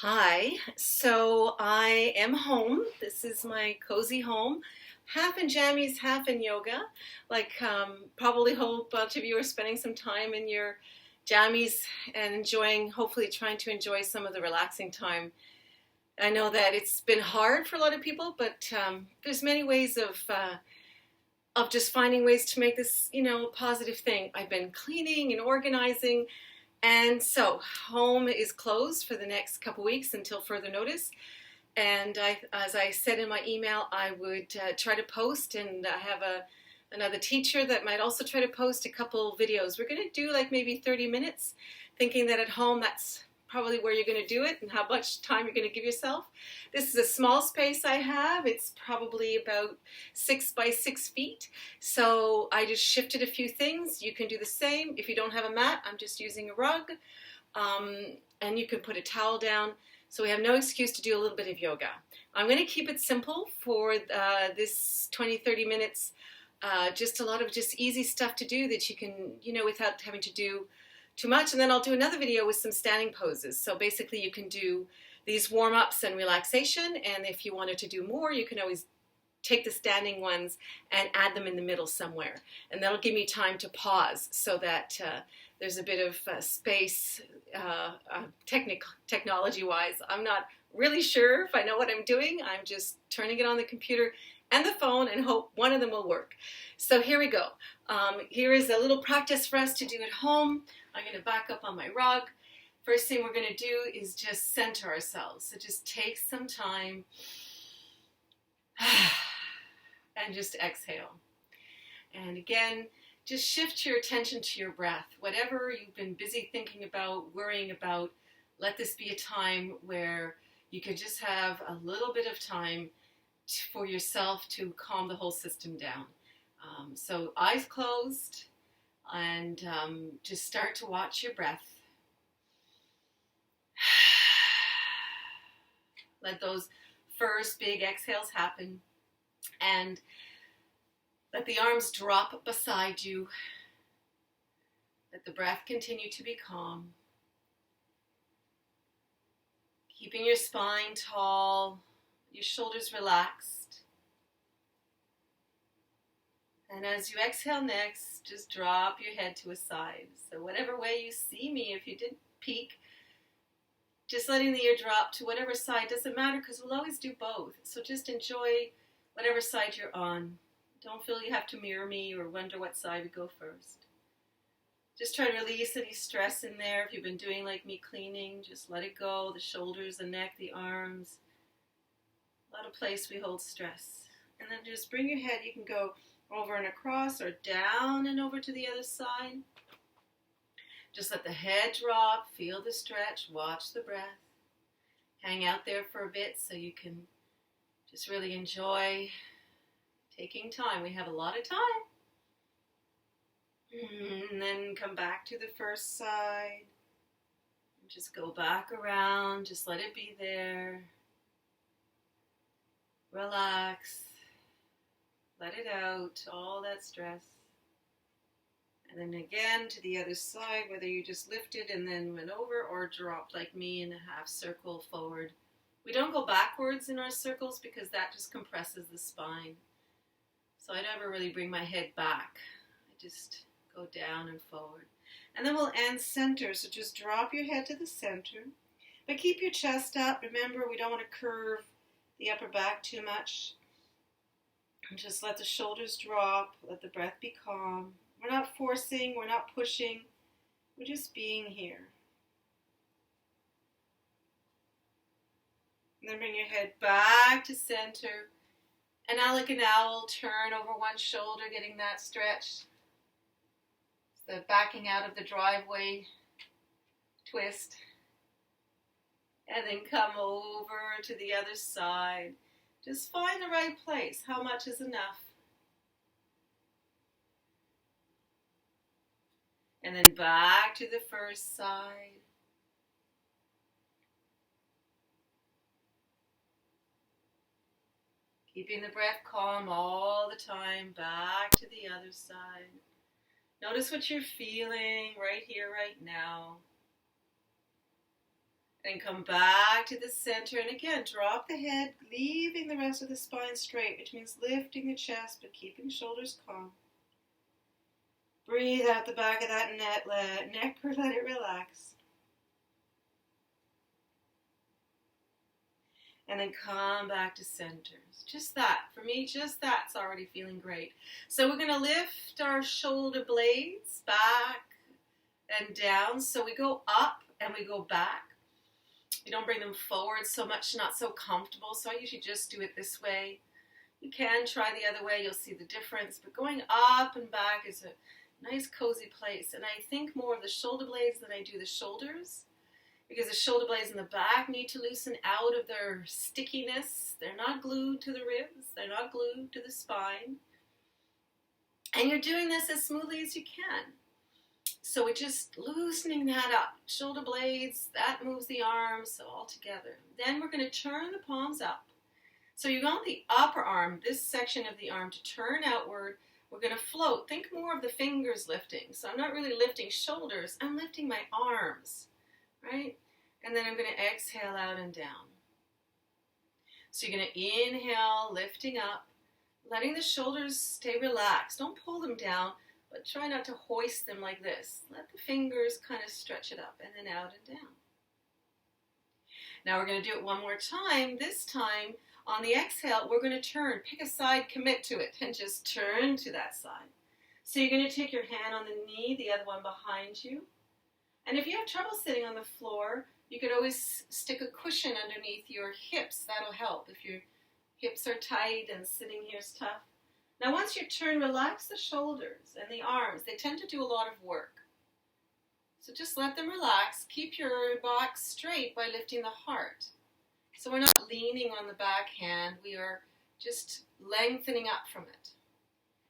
Hi, so I am home. This is my cozy home, half in jammies, half in yoga. Probably hope a bunch of you are spending some time in your jammies and enjoying, hopefully trying to enjoy some of the relaxing time. I know that it's been hard for a lot of people, but there's many ways of just finding ways to make this, a positive thing. I've been cleaning and organizing, and so home is closed for the next couple weeks until further notice. And as I said in my email, I would try to post, and I have another teacher that might also try to post a couple videos. We're going to do like maybe 30 minutes, thinking that at home that's probably where you're going to do it and how much time you're going to give yourself. This is a small space I have. It's probably about 6 by 6 feet. So I just shifted a few things. You can do the same. If you don't have a mat, I'm just using a rug. And you can put a towel down. So we have no excuse to do a little bit of yoga. I'm going to keep it simple for this 20-30 minutes. Just a lot of just easy stuff to do that you can, without having to do too much. And then I'll do another video with some standing poses. So basically you can do these warm-ups and relaxation. And if you wanted to do more, you can always take the standing ones and add them in the middle somewhere. And that'll give me time to pause so that there's a bit of space technology-wise. I'm not really sure if I know what I'm doing. I'm just turning it on the computer and the phone and hope one of them will work. So here we go. Here is a little practice for us to do at home. I'm going to back up on my rug. First thing we're going to do is just center ourselves. So just take some time and just exhale. And again, just shift your attention to your breath. Whatever you've been busy thinking about, worrying about, let this be a time where you could just have a little bit of time for yourself to calm the whole system down. So eyes closed, and just start to watch your breath. Let those first big exhales happen, and let the arms drop beside you. Let the breath continue to be calm. Keeping your spine tall, your shoulders relaxed. And as you exhale next, just drop your head to a side. So whatever way you see me, if you did peek, just letting the ear drop to whatever side, doesn't matter because we'll always do both. So just enjoy whatever side you're on. Don't feel you have to mirror me or wonder what side we go first. Just try to release any stress in there. If you've been doing like me cleaning, just let it go. The shoulders, the neck, the arms. A lot of place we hold stress. And then just bring your head. You can go over and across or down and over to the other side. Just let the head drop. Feel the stretch. Watch the breath. Hang out there for a bit so you can just really enjoy taking time. We have a lot of time. And then come back to the first side. Just go back around. Just let it be there. Relax. Let it out, all that stress. And then again to the other side, whether you just lifted and then went over or dropped like me in a half circle forward. We don't go backwards in our circles because that just compresses the spine. So I never really bring my head back. I just go down and forward. And then we'll end center. So just drop your head to the center. But keep your chest up. Remember, we don't want to curve the upper back too much. And just let the shoulders drop. Let the breath be calm. We're not forcing. We're not pushing. We're just being here. And then bring your head back to center. And now like an owl, turn over one shoulder, getting that stretch. The backing out of the driveway twist. And then come over to the other side. Just find the right place. How much is enough? And then back to the first side. Keeping the breath calm all the time. Back to the other side. Notice what you're feeling right here, right now. And come back to the center. And again, drop the head, leaving the rest of the spine straight, which means lifting the chest, but keeping shoulders calm. Breathe out the back of that neck or let it relax. And then come back to center. Just that. For me, just that's already feeling great. So we're going to lift our shoulder blades back and down. So we go up and we go back. You don't bring them forward so much, not so comfortable. So I usually just do it this way. You can try the other way. You'll see the difference. But going up and back is a nice cozy place. And I think more of the shoulder blades than I do the shoulders, because the shoulder blades in the back need to loosen out of their stickiness. They're not glued to the ribs. They're not glued to the spine. And you're doing this as smoothly as you can. So we're just loosening that up. Shoulder blades, that moves the arms, so all together. Then we're going to turn the palms up. So you want the upper arm, this section of the arm, to turn outward. We're going to float. Think more of the fingers lifting. So I'm not really lifting shoulders. I'm lifting my arms, right? And then I'm going to exhale out and down. So you're going to inhale, lifting up, letting the shoulders stay relaxed. Don't pull them down, but try not to hoist them like this. Let the fingers kind of stretch it up and then out and down. Now we're going to do it one more time. This time, on the exhale, we're going to turn. Pick a side, commit to it, and just turn to that side. So you're going to take your hand on the knee, the other one behind you. And if you have trouble sitting on the floor, you could always stick a cushion underneath your hips. That'll help if your hips are tight and sitting here is tough. Now once you turn, relax the shoulders and the arms. They tend to do a lot of work. So just let them relax. Keep your back straight by lifting the heart. So we're not leaning on the back hand. We are just lengthening up from it.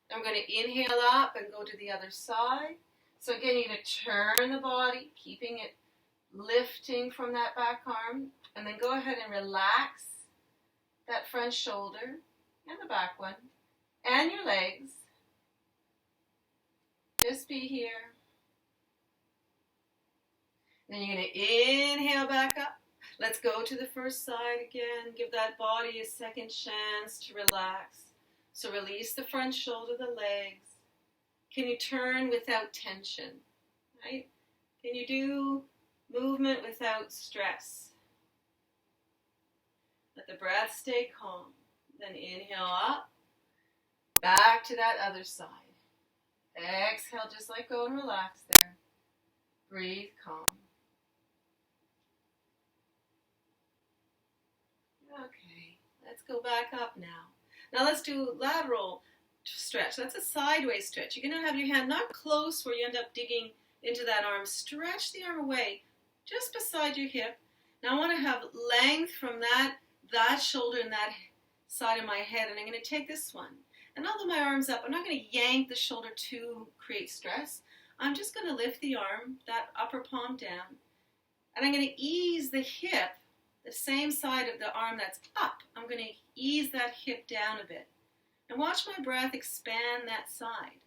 Then we're going to inhale up and go to the other side. So again, you're going to turn the body, keeping it lifting from that back arm. And then go ahead and relax that front shoulder and the back one. And your legs. Just be here. Then you're going to inhale back up. Let's go to the first side again. Give that body a second chance to relax. So release the front shoulder, the legs. Can you turn without tension? Right? Can you do movement without stress? Let the breath stay calm. Then inhale up. Back to that other side. Exhale, just let go and relax there. Breathe calm. Okay, let's go back up now. Now let's do lateral stretch. That's a sideways stretch. You're going to have your hand not close where you end up digging into that arm. Stretch the arm away just beside your hip. Now I want to have length from that shoulder and that side of my head, and I'm going to take this one. And although my arm's up, I'm not going to yank the shoulder to create stress. I'm just going to lift the arm, that upper palm down. And I'm going to ease the hip, the same side of the arm that's up. I'm going to ease that hip down a bit. And watch my breath expand that side.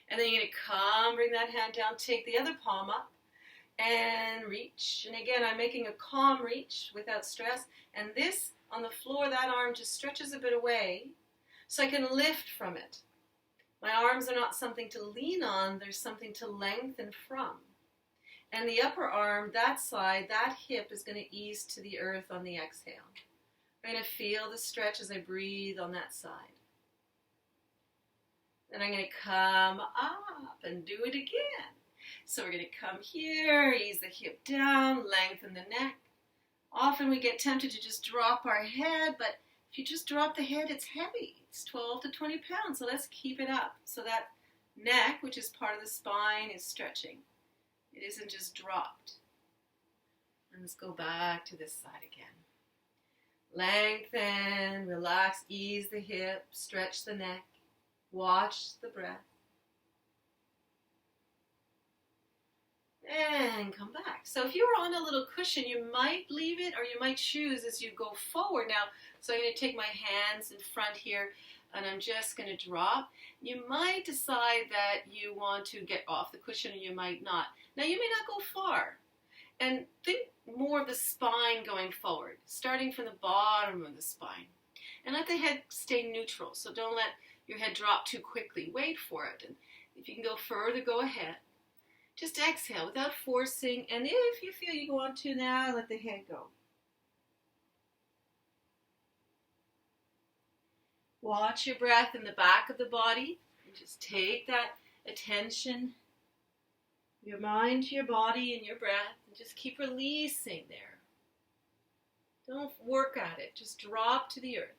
And then you're going to come, bring that hand down, take the other palm up, and reach. And again, I'm making a calm reach without stress. And this, on the floor, that arm just stretches a bit away so I can lift from it. My arms are not something to lean on, they're something to lengthen from. And the upper arm, that side, that hip is going to ease to the earth on the exhale. I'm going to feel the stretch as I breathe on that side. Then I'm going to come up and do it again. So we're going to come here, ease the hip down, lengthen the neck. Often we get tempted to just drop our head, but if you just drop the head, it's heavy. It's 12 to 20 pounds, so let's keep it up. So that neck, which is part of the spine, is stretching. It isn't just dropped. And let's go back to this side again. Lengthen, relax, ease the hip, stretch the neck, watch the breath. And come back. So if you were on a little cushion, you might leave it or you might choose as you go forward. Now, so I'm going to take my hands in front here. and I'm just going to drop. You might decide that you want to get off the cushion, and you might not. Now, you may not go far. And think more of the spine going forward, starting from the bottom of the spine. And let the head stay neutral, so don't let your head drop too quickly. Wait for it. And if you can go further, go ahead. Just exhale without forcing, and if you feel you want to now, let the head go. Watch your breath in the back of the body, and just take that attention, your mind to your body and your breath, and just keep releasing there. Don't work at it, just drop to the earth.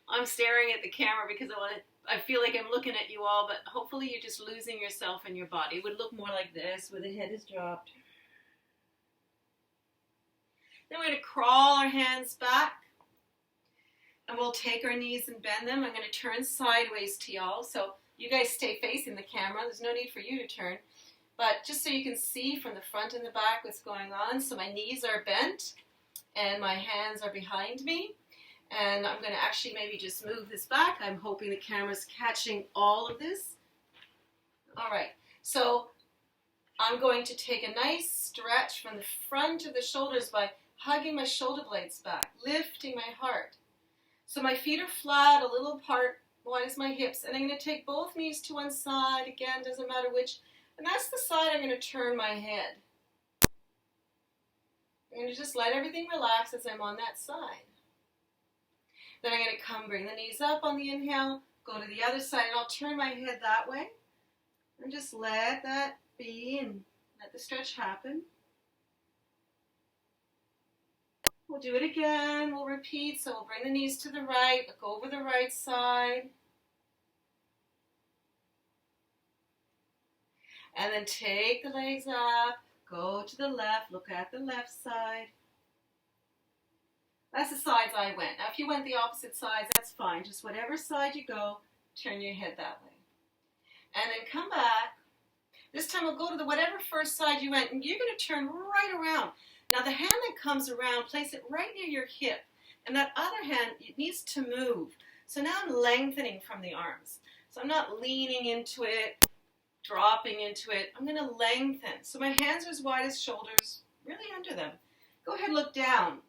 I'm staring at the camera because I feel like I'm looking at you all, but hopefully you're just losing yourself in your body. It would look more like this, where the head is dropped. Then we're going to crawl our hands back, and we'll take our knees and bend them. I'm going to turn sideways to y'all, so you guys stay facing the camera. There's no need for you to turn, but just so you can see from the front and the back what's going on. So my knees are bent, and my hands are behind me. And I'm going to actually maybe just move this back. I'm hoping the camera's catching all of this. All right, so I'm going to take a nice stretch from the front of the shoulders by hugging my shoulder blades back, lifting my heart. So my feet are flat, a little apart, wide as my hips. And I'm going to take both knees to one side. Again, doesn't matter which. And that's the side I'm going to turn my head. I'm going to just let everything relax as I'm on that side. Then I'm going to bring the knees up on the inhale, go to the other side, and I'll turn my head that way. And just let that be and let the stretch happen. We'll do it again. We'll repeat. So we'll bring the knees to the right, look over the right side. And then take the legs up, go to the left, look at the left side. That's the sides I went. Now, if you went the opposite sides, that's fine. Just whatever side you go, turn your head that way. And then come back. This time we'll go to the whatever first side you went, and you're going to turn right around. Now, the hand that comes around, place it right near your hip. And that other hand, it needs to move. So now I'm lengthening from the arms. So I'm not leaning into it, dropping into it. I'm going to lengthen. So my hands are as wide as shoulders, really under them. Go ahead, look down.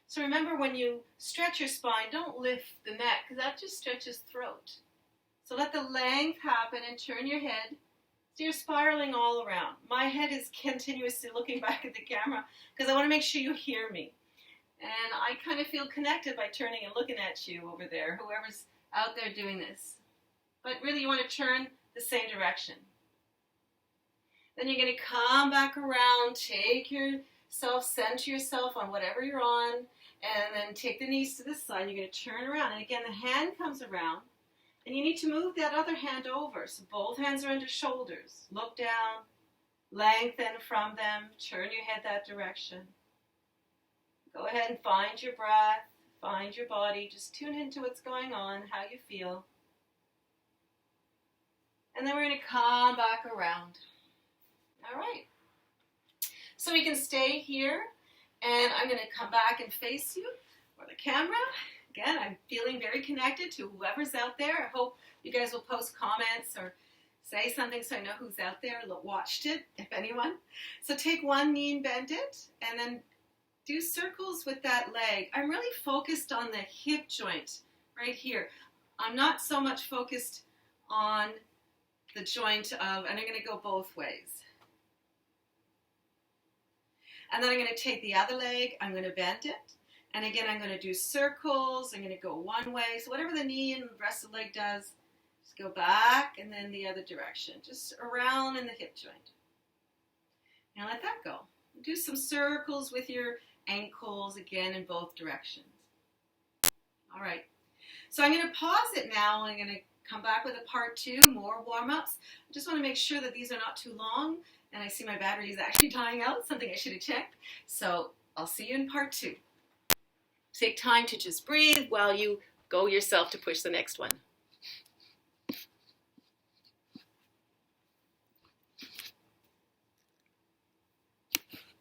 So remember, when you stretch your spine, don't lift the neck, because that just stretches throat. So let the length happen and turn your head. So you're spiraling all around. My head is continuously looking back at the camera because I want to make sure you hear me. And I kind of feel connected by turning and looking at you over there, whoever's out there doing this. But really, you want to turn the same direction. Then you're going to come back around, take yourself, center yourself on whatever you're on, and then take the knees to this side. You're going to turn around. And again, the hand comes around, and you need to move that other hand over. So both hands are under shoulders. Look down, lengthen from them, turn your head that direction. Go ahead and find your breath, find your body. Just tune into what's going on, how you feel. And then we're going to come back around. All right. So we can stay here, and I'm going to come back and face you or the camera. Again, I'm feeling very connected to whoever's out there. I hope you guys will post comments or say something so I know who's out there, watched it, if anyone. So take one knee and bend it, and then do circles with that leg. I'm really focused on the hip joint right here. I'm not so much focused on the joint of, and I'm going to go both ways. And then I'm going to take the other leg, I'm going to bend it. And again, I'm going to do circles. I'm going to go one way. So whatever the knee and the rest of the leg does, just go back and then the other direction. Just around in the hip joint. Now let that go. Do some circles with your ankles, again, in both directions. All right. So I'm going to pause it now. I'm going to come back with a part 2, more warm-ups. I just want to make sure that these are not too long. And I see my battery is actually dying out, something I should have checked. So I'll see you in part 2. Take time to just breathe while you go yourself to push the next one.